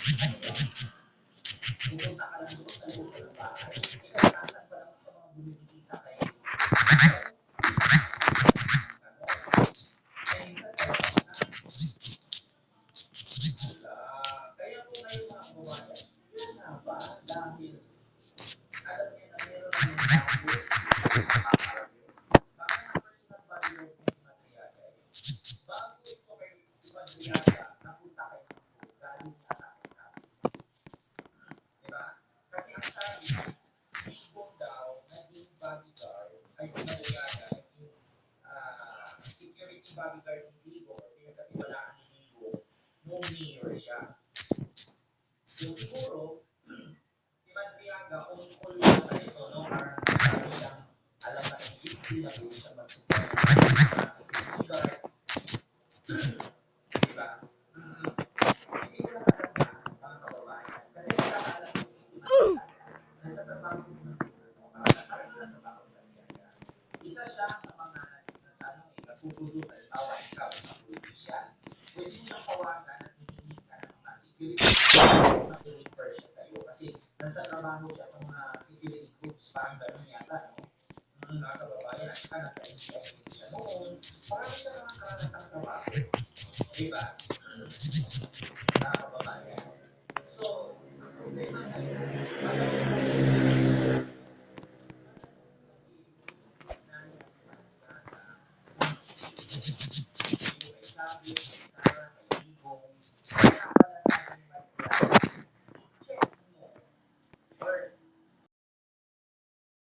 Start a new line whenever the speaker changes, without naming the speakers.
Ano ba? Pupunta ka lang doon sa loob ng bahay. Ikakatan pa lang sa mga bumibisita kayo. Ano? Eh, minsan talaga na. Kaya po ngayon mga kababayan, yan nga ba? Dahil alam niyo na meron ng bago baka ng personal value mo si Madriaga. Bago ito kay si Madriaga, napunta kayo ng po, galing yata kay Kati. Diba? Kasi ang sabi, Ibon daw, naging bodyguard, ay si Madriaga, naging security bodyguard ni Ligo, or pinagkatiwalaan ni Ligo, nung mayor siya. So siguro, si Madriaga, kung all lang na ito, no? Parang sabi lang, alam na ng 50 na pwede siya mag-security bodyguard, di ba? Hindi ko lang alam yan, mga kababayan. Kasi nakakaalam ko si Madriaga, nagtatrabaho ko ng parang nagtatrabaho sa Madriaga. Isa siya sa mga nagpupuso sa tawa ikaw sa politisyan. Pwede mo siyang tawagan at hihingi ka ng mga security ma-refer siya sa'yo. Kasi nagtatrabaho siya sa mga security groups, parang gano'n yata, no? Mga kababayan, at saka nasa-NCIS siya noon. Parang siya mga karanasang trabaho. Di ba? Mga kababayan. So, ang problema ngayon,